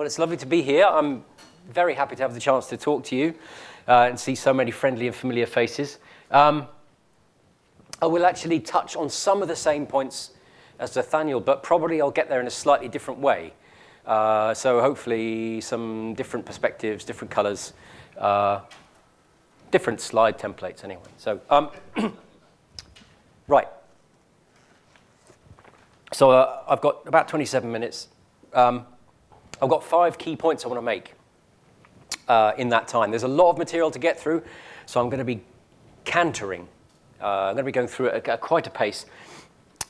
Well, it's lovely to be here. I'm very happy to have the chance to talk to you and see so many friendly and familiar faces. I will actually touch on some of the same points as Nathaniel, but probably I'll get there in a slightly different way. So hopefully some different perspectives, different colors, different slide templates anyway. So, right. So I've got about 27 minutes. I've got 5 key points I want to make in that time. There's a lot of material to get through, so I'm going to be cantering. I'm going to be going through it at quite a pace.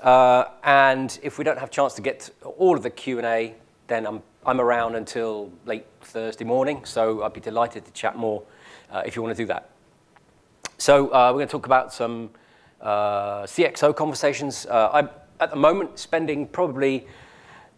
And if we don't have a chance to get all of the Q&A, then I'm around until late Thursday morning, so I'd be delighted to chat more if you want to do that. So we're going to talk about some CXO conversations. I'm, at the moment, spending probably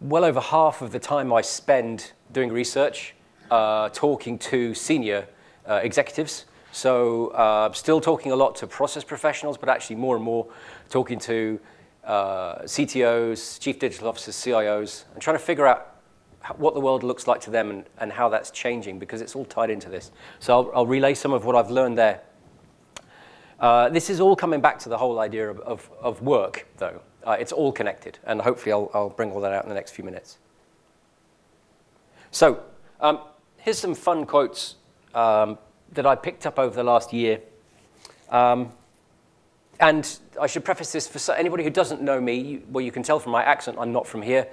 well over half of the time I spend doing research talking to senior executives. So still talking a lot to process professionals, but actually more and more talking to CTOs, chief digital officers, CIOs, and trying to figure out what the world looks like to them and how that's changing, because it's all tied into this. So I'll relay some of what I've learned there. This is all coming back to the whole idea of work, though. It's all connected, and hopefully I'll bring all that out in the next few minutes. So here's some fun quotes that I picked up over the last year. And I should preface this for anybody who doesn't know me. Well, you can tell from my accent I'm not from here.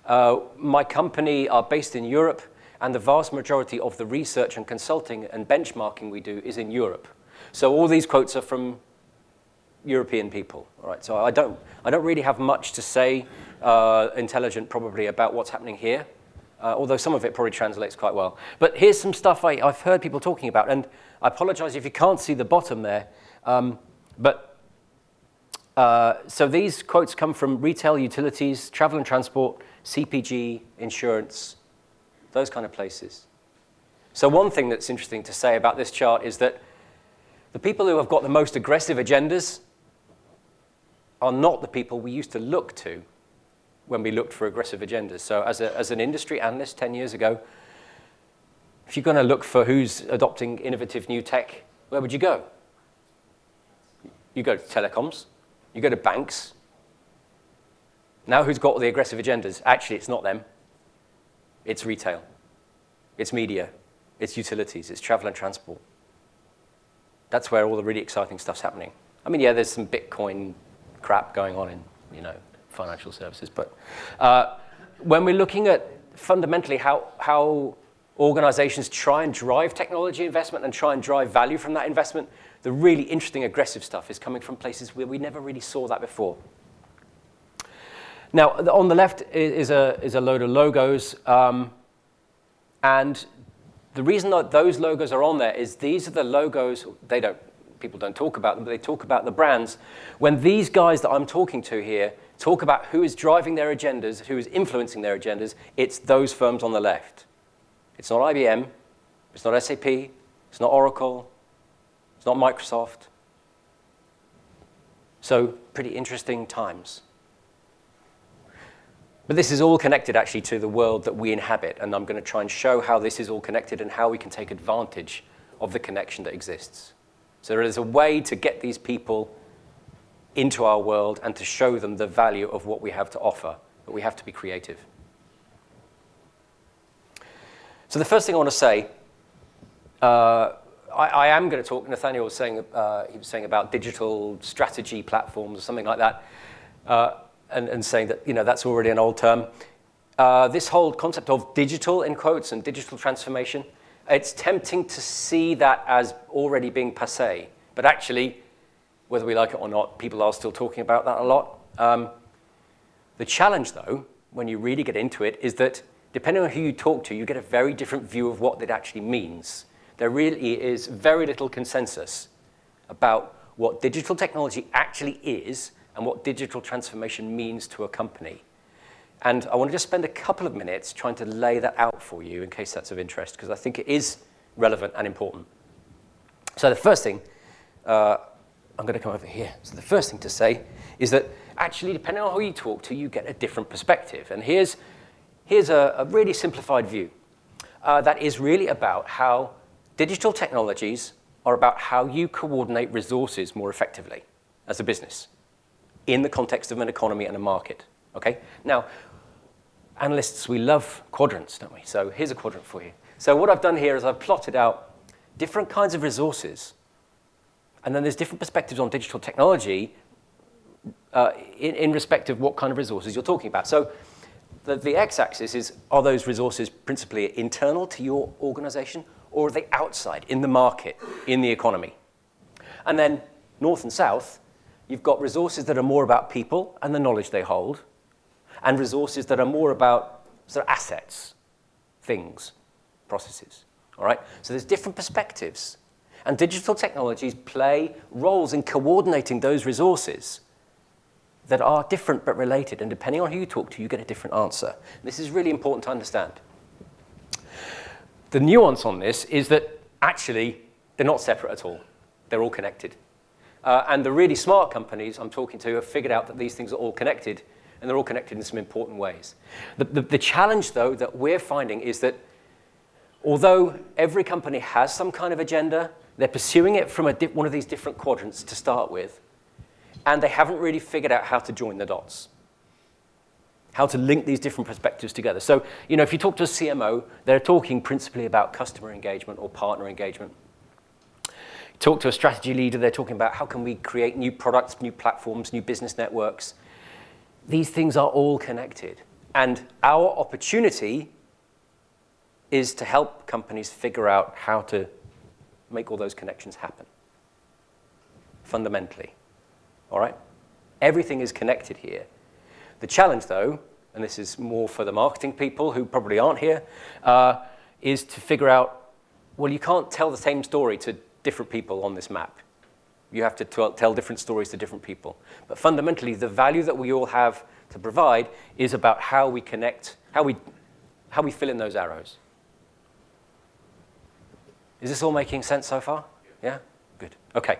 My company are based in Europe, and the vast majority of the research and consulting and benchmarking we do is in Europe. So all these quotes are from European people. All right, so I don't really have much to say intelligent probably about what's happening here, although some of it probably translates quite well. But here's some stuff I've heard people talking about, and I apologize if you can't see the bottom there. So these quotes come from retail, utilities, travel and transport, CPG, insurance, those kind of places. So one thing that's interesting to say about this chart is that the people who have got the most aggressive agendas are not the people we used to look to when we looked for aggressive agendas. So as an industry analyst 10 years ago, if you're going to look for who's adopting innovative new tech, where would you go? You go to telecoms. You go to banks. Now who's got all the aggressive agendas? Actually, it's not them. It's retail. It's media. It's utilities. It's travel and transport. That's where all the really exciting stuff's happening. I mean, yeah, there's some Bitcoin crap going on in, financial services. But when we're looking at fundamentally how organizations try and drive technology investment and try and drive value from that investment, the really interesting aggressive stuff is coming from places where we never really saw that before. Now, on the left is a load of logos. And the reason that those logos are on there is these are the logos, people don't talk about them, but they talk about the brands. When these guys that I'm talking to here talk about who is driving their agendas, who is influencing their agendas, it's those firms on the left. It's not IBM, it's not SAP, it's not Oracle, it's not Microsoft. So pretty interesting times. But this is all connected actually to the world that we inhabit, and I'm going to try and show how this is all connected and how we can take advantage of the connection that exists. So there is a way to get these people into our world and to show them the value of what we have to offer, but we have to be creative. So the first thing I want to say, I am going to talk, Nathaniel was saying, he was saying about digital strategy platforms or something like that, and saying that, that's already an old term. This whole concept of digital, in quotes, and digital transformation, it's tempting to see that as already being passé. But actually, whether we like it or not, people are still talking about that a lot. The challenge, though, when you really get into it, is that depending on who you talk to, you get a very different view of what it actually means. There really is very little consensus about what digital technology actually is and what digital transformation means to a company. And I want to just spend a couple of minutes trying to lay that out for you in case that's of interest, because I think it is relevant and important. So the first thing, I'm going to come over here. So the first thing to say is that actually, depending on who you talk to, you get a different perspective. And here's a really simplified view. that is really about how digital technologies are about how you coordinate resources more effectively as a business in the context of an economy and a market, okay? Now, analysts, we love quadrants, don't we? So here's a quadrant for you. So what I've done here is I've plotted out different kinds of resources, and then there's different perspectives on digital technology in respect of what kind of resources you're talking about. So the x-axis is, are those resources principally internal to your organization, or are they outside, in the market, in the economy? And then north and south, you've got resources that are more about people and the knowledge they hold, and resources that are more about sort of assets, things, processes, all right? So there's different perspectives. And digital technologies play roles in coordinating those resources that are different but related, and depending on who you talk to, you get a different answer. This is really important to understand. The nuance on this is that actually they're not separate at all. They're all connected. And the really smart companies I'm talking to have figured out that these things are all connected, and they're all connected in some important ways. The challenge, though, that we're finding is that although every company has some kind of agenda, they're pursuing it from one of these different quadrants to start with, and they haven't really figured out how to join the dots, how to link these different perspectives together. So, you know, if you talk to a CMO, they're talking principally about customer engagement or partner engagement. You talk to a strategy leader, they're talking about how can we create new products, new platforms, new business networks. These things are all connected. And our opportunity is to help companies figure out how to make all those connections happen, fundamentally. All right? Everything is connected here. The challenge, though, and this is more for the marketing people who probably aren't here, is to figure out, well, you can't tell the same story to different people on this map. You have to tell different stories to different people. But fundamentally, the value that we all have to provide is about how we connect, how we fill in those arrows. Is this all making sense so far? Yeah? Good. Okay.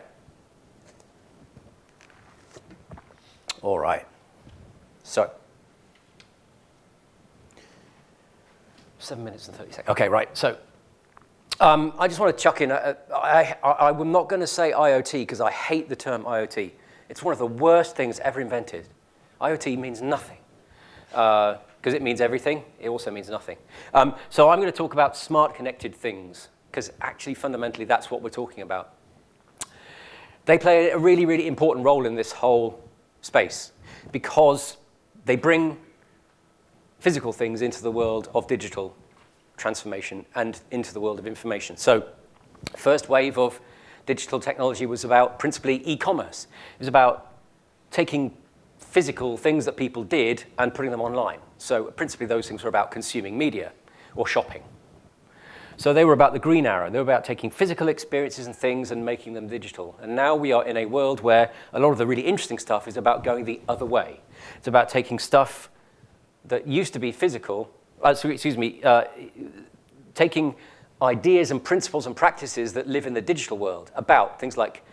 All right. So, 7 minutes and 30 seconds. Okay, right. So, I just want to chuck in, I'm not going to say IoT because I hate the term IoT. It's one of the worst things ever invented. IoT means nothing because it means everything. It also means nothing. So I'm going to talk about smart connected things because actually fundamentally that's what we're talking about. They play a really, really important role in this whole space because they bring physical things into the world of digital transformation and into the world of information. So first wave of digital technology was about principally e-commerce. It was about taking physical things that people did and putting them online. So principally those things were about consuming media or shopping. So they were about the green arrow. They were about taking physical experiences and things and making them digital. And now we are in a world where a lot of the really interesting stuff is about going the other way. It's about taking stuff that used to be physical, taking ideas and principles and practices that live in the digital world about things like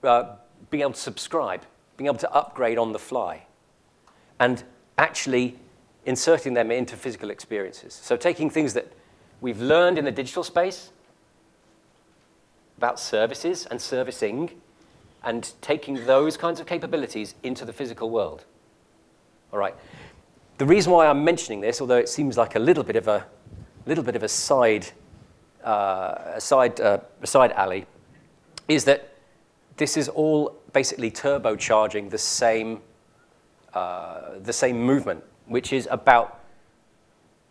being able to subscribe, being able to upgrade on the fly, and actually inserting them into physical experiences. So taking things that we've learned in the digital space about services and servicing and taking those kinds of capabilities into the physical world. All right. The reason why I'm mentioning this, although it seems like a little bit of a side alley, is that this is all basically turbocharging the same movement, which is about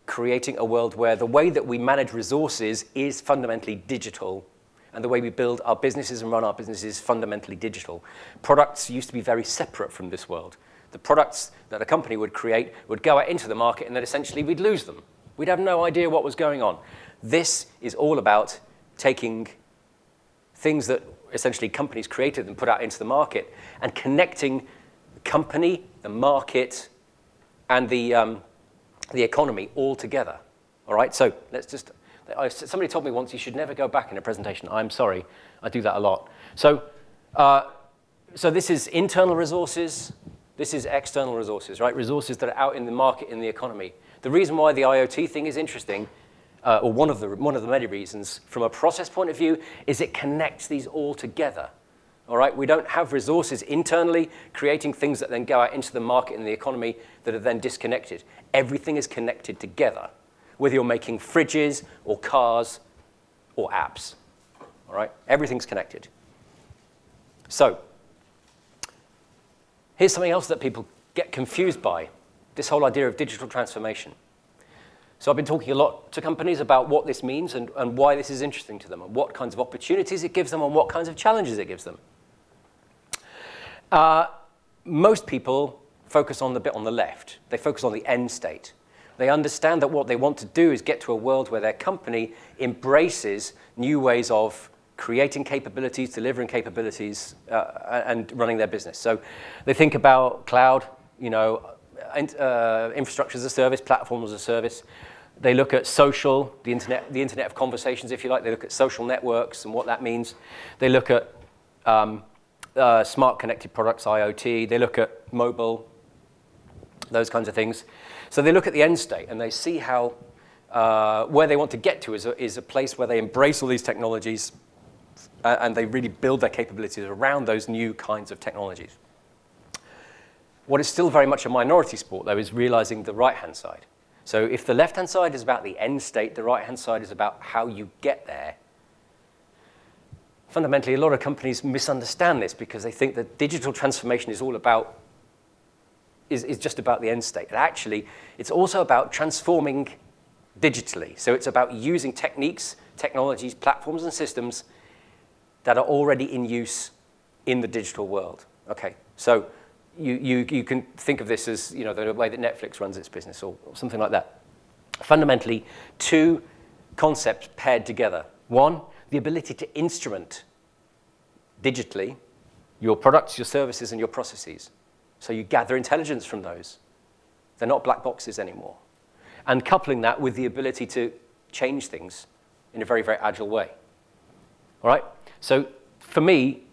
creating a world where the way that we manage resources is fundamentally digital, and the way we build our businesses and run our businesses is fundamentally digital. Products used to be very separate from this world. The products that a company would create would go out into the market, and then essentially we'd lose them. We'd have no idea what was going on. This is all about taking things that essentially companies created and put out into the market and connecting the company, the market, and the economy all together. All right, so let's just, somebody told me once you should never go back in a presentation. I'm sorry, I do that a lot. So this is internal resources, this is external resources, right? Resources that are out in the market, in the economy. The reason why the IoT thing is interesting, or one of the many reasons from a process point of view, is it connects these all together. All right, we don't have resources internally creating things that then go out into the market and the economy that are then disconnected. Everything is connected together, whether you're making fridges or cars or apps. All right, everything's connected. So here's something else that people get confused by, this whole idea of digital transformation. So I've been talking a lot to companies about what this means and why this is interesting to them and what kinds of opportunities it gives them and what kinds of challenges it gives them. Most people focus on the bit on the left. They focus on the end state. They understand that what they want to do is get to a world where their company embraces new ways of creating capabilities, delivering capabilities, and running their business. So they think about cloud, infrastructure as a service, platform as a service. They look at social, the internet of conversations, if you like. They look at social networks and what that means. They look at smart connected products, IoT. They look at mobile, those kinds of things. So they look at the end state and they see how where they want to get to is a place where they embrace all these technologies and they really build their capabilities around those new kinds of technologies. What is still very much a minority sport, though, is realizing the right-hand side. So if the left-hand side is about the end state, the right-hand side is about how you get there. Fundamentally, a lot of companies misunderstand this because they think that digital transformation is all about, is just about the end state. And actually, it's also about transforming digitally. So it's about using techniques, technologies, platforms, and systems that are already in use in the digital world. Okay, so you can think of this as the way that Netflix runs its business or something like that. Fundamentally, two concepts paired together. One, the ability to instrument digitally your products, your services, and your processes. So you gather intelligence from those. They're not black boxes anymore. And coupling that with the ability to change things in a very, very agile way. All right? So for me,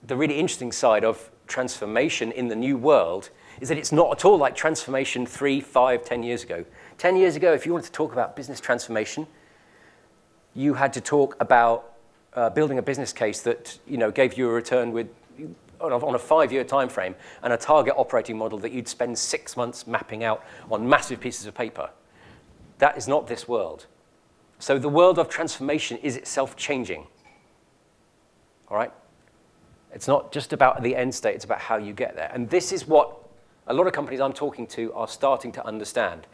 the really interesting side of transformation in the new world is that it's not at all like transformation 3, 5, 10 years ago. 10 years ago, if you wanted to talk about business transformation, you had to talk about building a business case that gave you a return on a 5-year time frame and a target operating model that you'd spend 6 months mapping out on massive pieces of paper. That is not this world. So the world of transformation is itself changing. All right? It's not just about the end state, it's about how you get there. And this is what a lot of companies I'm talking to are starting to understand.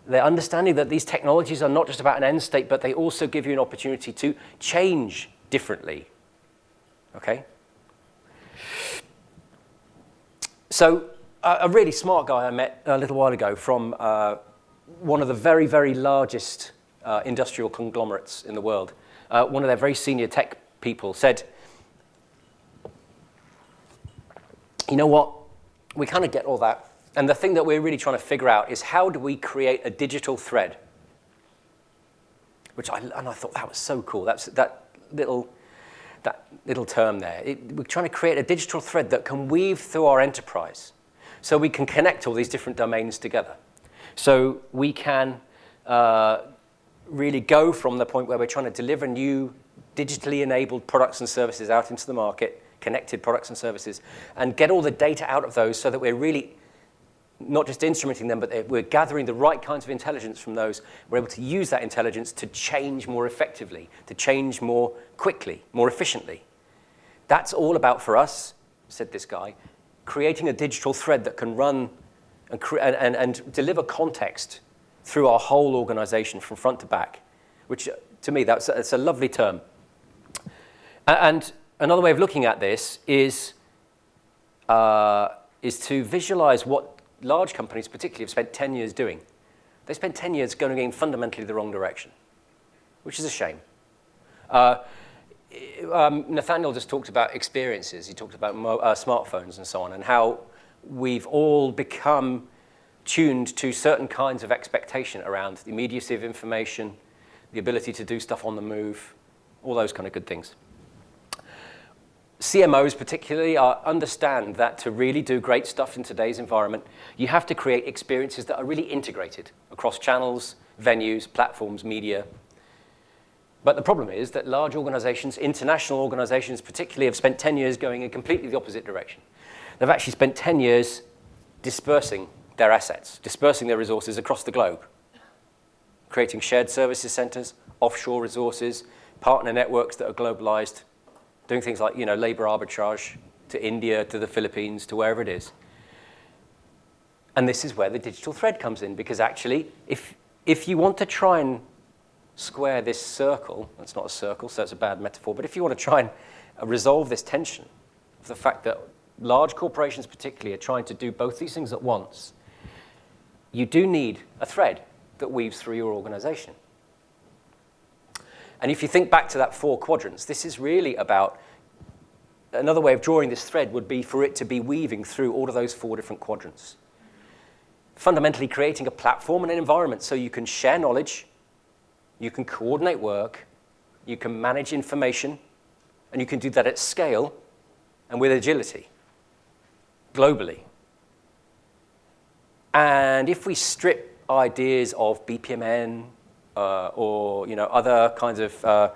They're understanding that these technologies are not just about an end state, but they also give you an opportunity to change differently. Okay? So a really smart guy I met a little while ago from one of the very, very largest industrial conglomerates in the world, one of their very senior tech people said, you know what, we kind of get all that. And the thing that we're really trying to figure out is how do we create a digital thread? And I thought that was so cool. That's that little term there. We're trying to create a digital thread that can weave through our enterprise so we can connect all these different domains together. So we can really go from the point where we're trying to deliver new digitally enabled products and services out into the market, connected products and services, and get all the data out of those so that we're really not just instrumenting them, but we're gathering the right kinds of intelligence from those. We're able to use that intelligence to change more effectively, to change more quickly, more efficiently. That's all about, for us, said this guy, creating a digital thread that can run and deliver context through our whole organization from front to back, which to me, that's a lovely term. And another way of looking at this is to visualize what large companies particularly have spent 10 years doing. They spent 10 years going in fundamentally the wrong direction, which is a shame. Nathaniel just talked about experiences. He talked about smartphones and so on, and how we've all become tuned to certain kinds of expectation around the immediacy of information, the ability to do stuff on the move, all those kind of good things. CMOs particularly understand that to really do great stuff in today's environment, you have to create experiences that are really integrated across channels, venues, platforms, media, But the problem is that large organizations, international organizations particularly, have spent 10 years going in completely the opposite direction. They've actually spent 10 years dispersing their assets, dispersing their resources across the globe, creating shared services centers, offshore resources, partner networks that are globalized, doing things like, labor arbitrage to India, to the Philippines, to wherever it is. And this is where the digital thread comes in, because actually, if you want to try and square this circle, it's not a circle, so it's a bad metaphor, but if you want to try and resolve this tension of the fact that large corporations particularly are trying to do both these things at once, you do need a thread that weaves through your organization. And if you think back to that 4 quadrants, this is really about, another way of drawing this thread would be for it to be weaving through all of those 4 different quadrants. Fundamentally creating a platform and an environment so you can share knowledge, you can coordinate work, you can manage information, and you can do that at scale and with agility, globally. And if we strip ideas of BPMN or other kinds of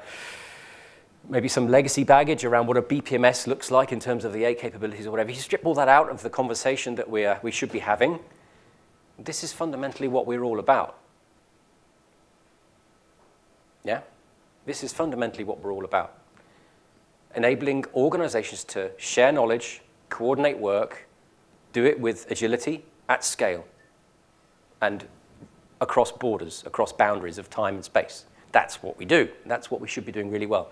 maybe some legacy baggage around what a BPMS looks like in terms of the 8 capabilities or whatever, if you strip all that out of the conversation that we should be having, this is fundamentally what we're all about. Yeah? This is fundamentally what we're all about. Enabling organizations to share knowledge, coordinate work, do it with agility at scale and across borders, across boundaries of time and space. That's what we do. That's what we should be doing really well.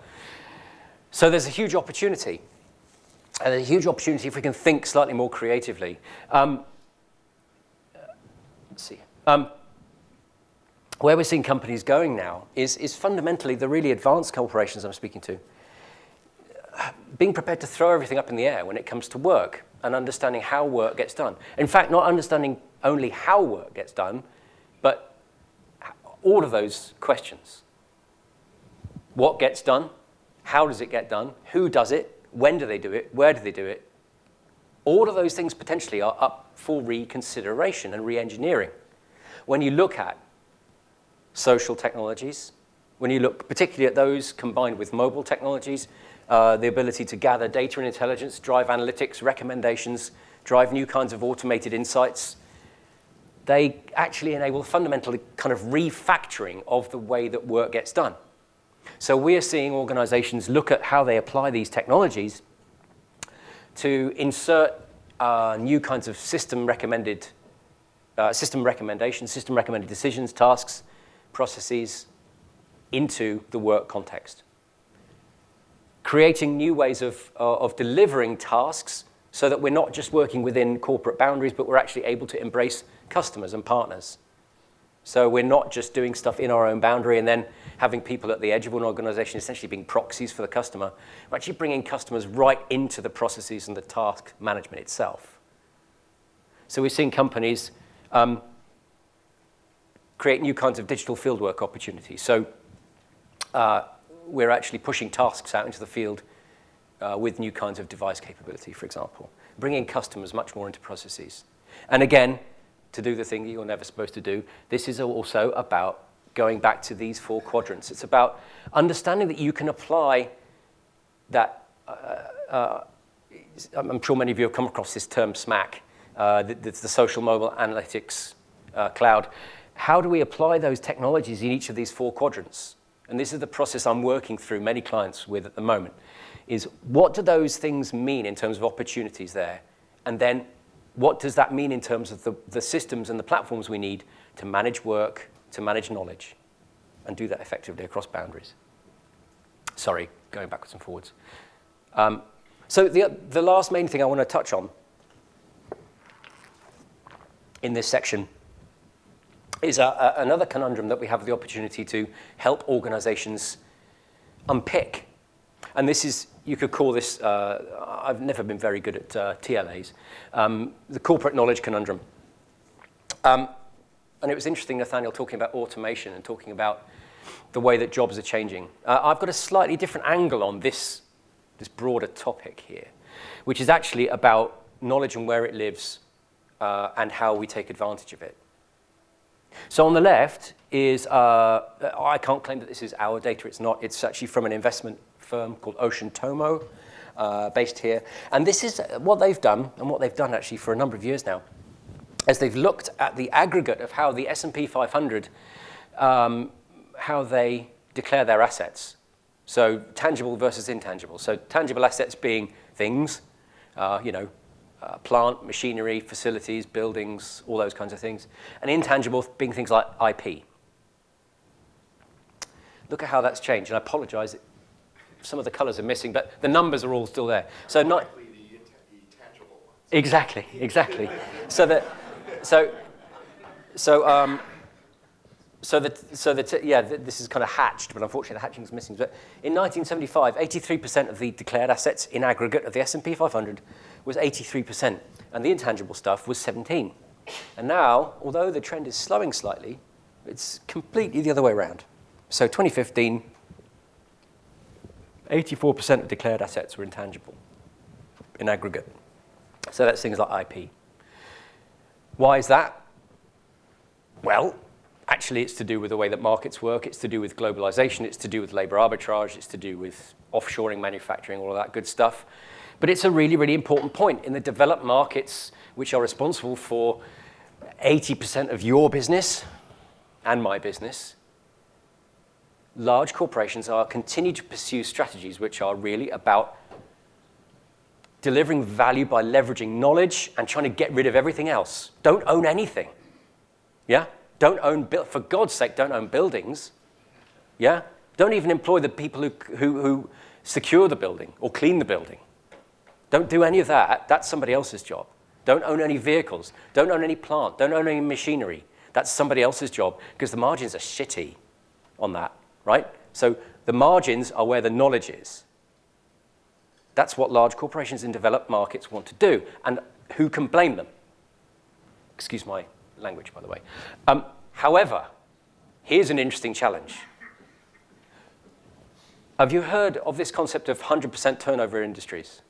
So there's a huge opportunity. And a huge opportunity if we can think slightly more creatively. Let's see. Where we're seeing companies going now is fundamentally the really advanced corporations I'm speaking to, being prepared to throw everything up in the air when it comes to work and understanding how work gets done. In fact, not understanding only how work gets done, but all of those questions. What gets done? How does it get done? Who does it? When do they do it? Where do they do it? All of those things potentially are up for reconsideration and re-engineering. When you look at social technologies, when you look particularly at those combined with mobile technologies, the ability to gather data and intelligence, drive analytics, recommendations, drive new kinds of automated insights, they actually enable fundamentally kind of refactoring of the way that work gets done. So we're seeing organizations look at how they apply these technologies to insert new kinds of system recommended decisions, tasks, processes into the work context. Creating new ways of delivering tasks so that we're not just working within corporate boundaries, but we're actually able to embrace customers and partners. So we're not just doing stuff in our own boundary and then having people at the edge of an organization essentially being proxies for the customer. We're actually bringing customers right into the processes and the task management itself. So we're seeing companies create new kinds of digital fieldwork opportunities. So we're actually pushing tasks out into the field with new kinds of device capability, for example, bringing customers much more into processes. And again, to do the thing that you're never supposed to do, this is also about going back to these 4 quadrants. It's about understanding that you can apply that. I'm sure many of you have come across this term SMAC, the social mobile analytics cloud. How do we apply those technologies in each of these 4 quadrants? And this is the process I'm working through many clients with at the moment, is what do those things mean in terms of opportunities there? And then what does that mean in terms of the systems and the platforms we need to manage work, to manage knowledge, and do that effectively across boundaries? Sorry, going backwards and forwards. So the last main thing I want to touch on in this section is another conundrum that we have the opportunity to help organizations unpick. And this is, you could call this, I've never been very good at TLAs, the corporate knowledge conundrum. And it was interesting, Nathaniel, talking about automation and talking about the way that jobs are changing. I've got a slightly different angle on this broader topic here, which is actually about knowledge and where it lives and how we take advantage of it. So on the left is, I can't claim that this is our data, it's not. It's actually from an investment firm called Ocean Tomo, based here. And this is what they've done, and what they've done actually for a number of years now, as they've looked at the aggregate of how the S&P 500, how they declare their assets. So tangible versus intangible. So tangible assets being things, plant, machinery, facilities, buildings, all those kinds of things. And intangible being things like IP. Look at how that's changed. And I apologize, some of the colors are missing, but the numbers are all still there. So not the tangible ones. Exactly. This is kind of hatched, but unfortunately the hatching is missing. But in 1975, 83% of the declared assets in aggregate of the S&P 500 was 83%, and the intangible stuff was 17. And now, although the trend is slowing slightly, it's completely the other way around. So 2015, 84% of declared assets were intangible in aggregate. So that's things like IP. Why is that? Well, actually, it's to do with the way that markets work. It's to do with globalization. It's to do with labor arbitrage. It's to do with offshoring, manufacturing, all of that good stuff. But it's a really, really important point. In the developed markets, which are responsible for 80% of your business and my business, large corporations are continue to pursue strategies which are really about delivering value by leveraging knowledge and trying to get rid of everything else. Don't own anything. Yeah? Don't own, for God's sake, don't own buildings. Yeah? Don't even employ the people who secure the building or clean the building. Don't do any of that. That's somebody else's job. Don't own any vehicles. Don't own any plant. Don't own any machinery. That's somebody else's job because the margins are shitty on that, right? So the margins are where the knowledge is. That's what large corporations in developed markets want to do. And who can blame them? Excuse my language, by the way. However, here's an interesting challenge. Have you heard of this concept of 100% turnover industries?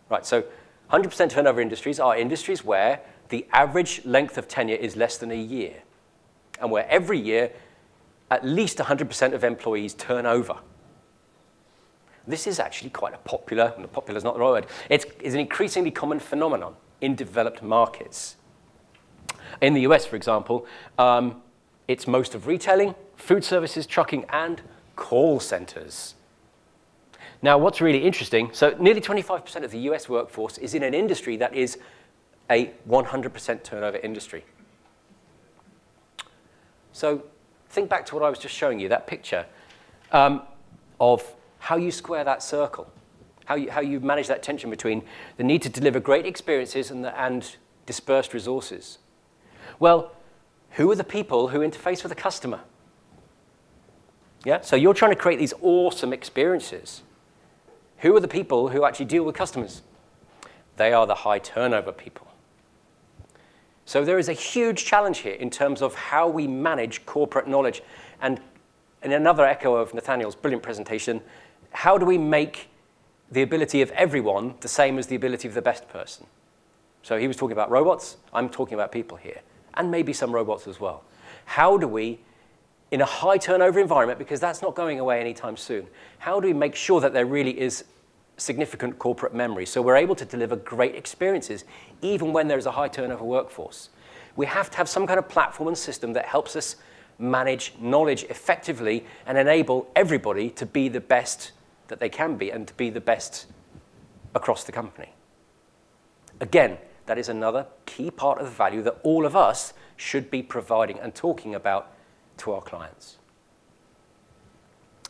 Right, so 100% turnover industries are industries where the average length of tenure is less than a year, and where every year at least 100% of employees turn over. This is actually quite a popular is not the right word, it's an increasingly common phenomenon in developed markets. In the US, for example, it's most of retailing, food services, trucking, and call centers. Now, what's really interesting, so nearly 25% of the US workforce is in an industry that is a 100% turnover industry. So think back to what I was just showing you, that picture of how you square that circle, how you manage that tension between the need to deliver great experiences and dispersed resources. Well, who are the people who interface with the customer? Yeah, so you're trying to create these awesome experiences. Who are the people who actually deal with customers? They are the high turnover people. So there is a huge challenge here in terms of how we manage corporate knowledge. And in another echo of Nathaniel's brilliant presentation, how do we make the ability of everyone the same as the ability of the best person? So he was talking about robots. I'm talking about people here, and maybe some robots as well. How do we, in a high turnover environment, because that's not going away anytime soon, how do we make sure that there really is significant corporate memory so we're able to deliver great experiences even when there's a high turnover workforce? We have to have some kind of platform and system that helps us manage knowledge effectively and enable everybody to be the best that they can be and to be the best across the company. Again, that is another key part of the value that all of us should be providing and talking about to our clients.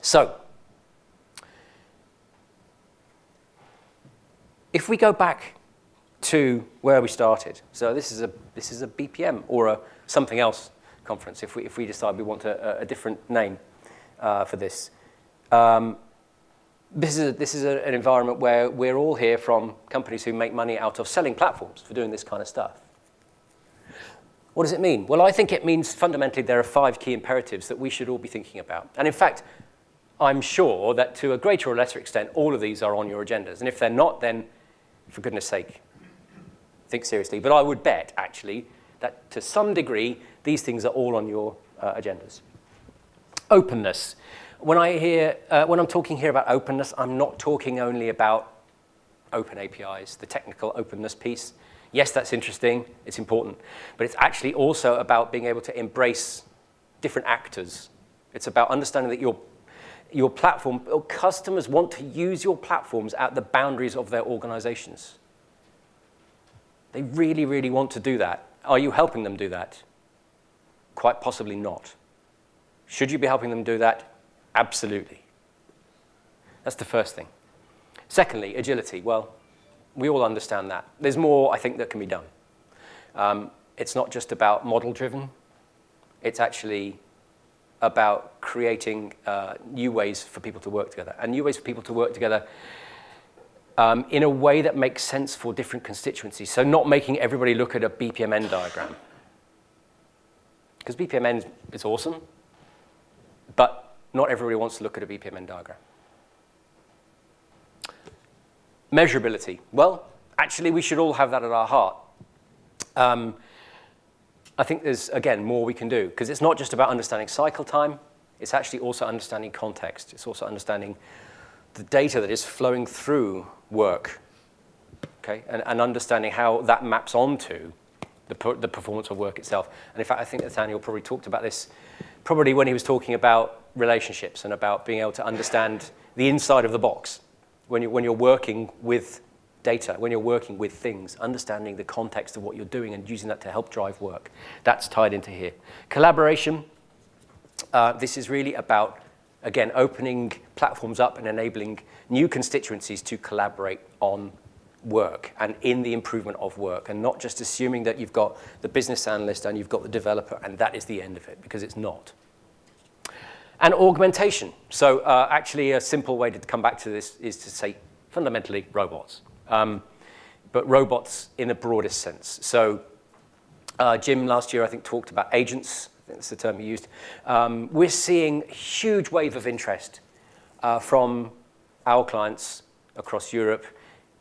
So, if we go back to where we started, so this is a BPM or a something else conference. If we decide we want a different name for this, this is an environment where we're all here from companies who make money out of selling platforms for doing this kind of stuff. What does it mean? Well, I think it means fundamentally there are 5 key imperatives that we should all be thinking about. And in fact, I'm sure that to a greater or lesser extent, all of these are on your agendas. And if they're not, then for goodness sake, think seriously. But I would bet, actually, that to some degree, These things are all on your agendas. Openness. When I'm talking here about openness, I'm not talking only about open APIs, the technical openness piece. Yes, that's interesting, it's important, but it's actually also about being able to embrace different actors. It's about understanding that your platform, or customers want to use your platforms at the boundaries of their organizations. They really, really want to do that. Are you helping them do that? Quite possibly not. Should you be helping them do that? Absolutely. That's the first thing. Secondly, agility. Well, we all understand that. There's more, I think, that can be done. It's not just about model-driven. It's actually about creating new ways for people to work together. And new ways for people to work together in a way that makes sense for different constituencies. So not making everybody look at a bpmN diagram. Because bpmN is awesome, but not everybody wants to look at a bpmN diagram. Measurability. Well, actually, we should all have that at our heart. I think there's, again, more we can do, because it's not just about understanding cycle time. It's actually also understanding context. It's also understanding the data that is flowing through work, okay, and understanding how that maps onto the performance of work itself. And in fact, I think Nathaniel probably talked about this probably when he was talking about relationships and about being able to understand the inside of the box. When you're working with data, when you're working with things, understanding the context of what you're doing and using that to help drive work. That's tied into here. Collaboration. This is really about, again, opening platforms up and enabling new constituencies to collaborate on work and in the improvement of work, and not just assuming that you've got the business analyst and you've got the developer and that is the end of it, because it's not. And augmentation. So actually a simple way to come back to this is to say fundamentally robots. But robots in the broadest sense. So Jim last year I think talked about agents. I think that's the term he used. We're seeing a huge wave of interest from our clients across Europe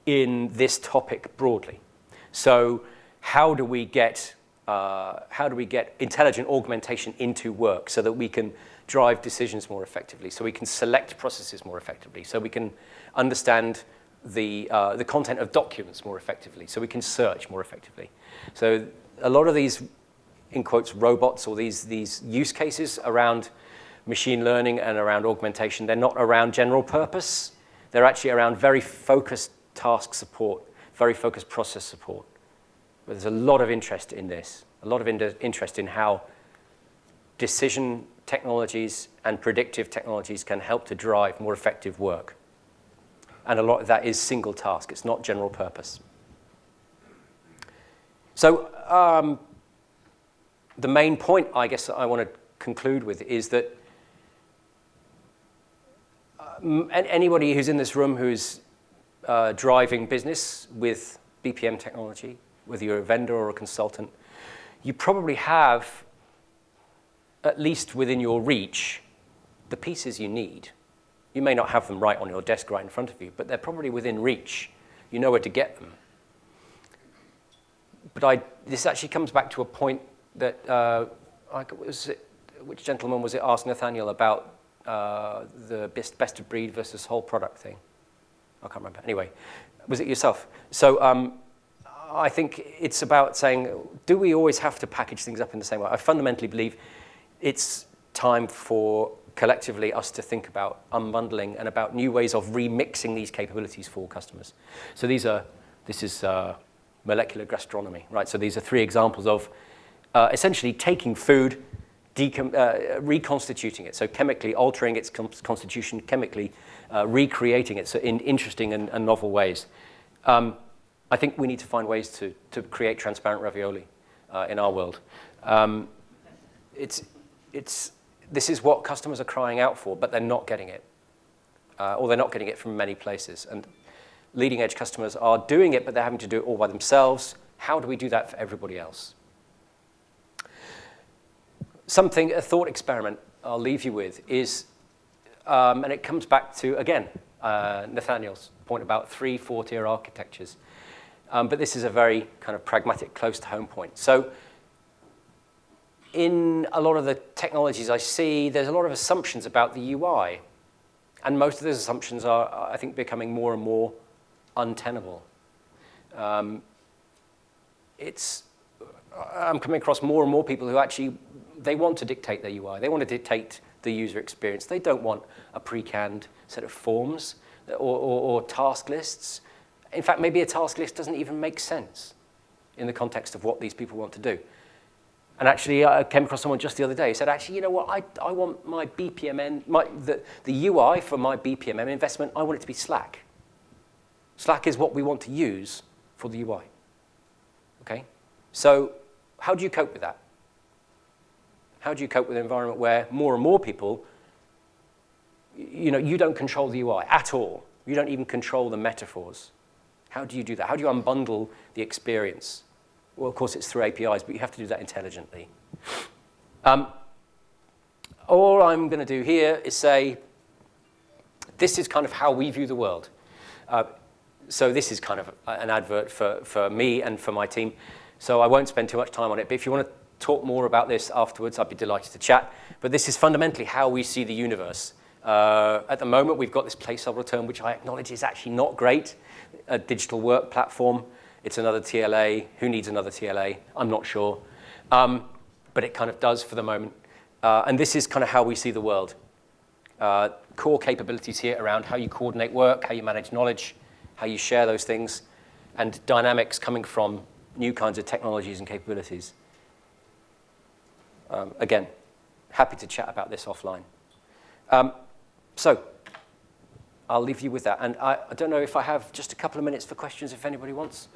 in this topic broadly. So how do we get intelligent augmentation into work so that we can drive decisions more effectively, so we can select processes more effectively, so we can understand the content of documents more effectively, so we can search more effectively. So a lot of these, in quotes, robots or these use cases around machine learning and around augmentation, they're not around general purpose. They're actually around very focused task support, very focused process support. But there's a lot of interest in this, a lot of interest in how decision technologies and predictive technologies can help to drive more effective work. And a lot of that is single task. It's not general purpose. So the main point, I guess, that I want to conclude with is that anybody who's in this room who's driving business with BPM technology, whether you're a vendor or a consultant, you probably have, at least within your reach, the pieces you need. You may not have them right on your desk right in front of you, but they're probably within reach. You know where to get them. But this actually comes back to a point that, which gentleman was it asked Nathaniel about the best of breed versus whole product thing? I can't remember. Anyway, was it yourself? So I think it's about saying, do we always have to package things up in the same way? I fundamentally believe it's time for collectively us to think about unbundling and about new ways of remixing these capabilities for customers. So this is molecular gastronomy, right? So these are 3 examples of essentially taking food, reconstituting it, so chemically altering its constitution, chemically recreating it so in interesting and novel ways. I think we need to find ways to create transparent ravioli in our world. This is what customers are crying out for, but they're not getting it. Or they're not getting it from many places. And leading edge customers are doing it, but they're having to do it all by themselves. How do we do that for everybody else? A thought experiment I'll leave you with is, and it comes back to, again, Nathaniel's point about 3, 4-tier architectures. But this is a very kind of pragmatic, close to home point. So in a lot of the technologies I see, there's a lot of assumptions about the UI. And most of those assumptions are, I think, becoming more and more untenable. I'm coming across more and more people who actually, they want to dictate their UI. They want to dictate the user experience. They don't want a pre-canned set of forms or task lists. In fact, maybe a task list doesn't even make sense in the context of what these people want to do. And actually, I came across someone just the other day who said, actually, you know what, I want my bpmN, the UI for my bpmN investment, I want it to be Slack. Slack is what we want to use for the UI. Okay? So how do you cope with that? How do you cope with an environment where more and more people, you don't control the UI at all. You don't even control the metaphors. How do you do that? How do you unbundle the experience? Well, of course, it's through APIs, but you have to do that intelligently. All I'm going to do here is say, this is kind of how we view the world. So this is kind of an advert for me and for my team. So I won't spend too much time on it. But if you want to talk more about this afterwards, I'd be delighted to chat. But this is fundamentally how we see the universe. At the moment, we've got this placeholder term, which I acknowledge is actually not great, a digital work platform. It's another TLA. Who needs another TLA? I'm not sure. But it kind of does for the moment. And this is kind of how we see the world. Core capabilities here around how you coordinate work, how you manage knowledge, how you share those things, and dynamics coming from new kinds of technologies and capabilities. Again, happy to chat about this offline. So I'll leave you with that. And I don't know if I have just a couple of minutes for questions if anybody wants.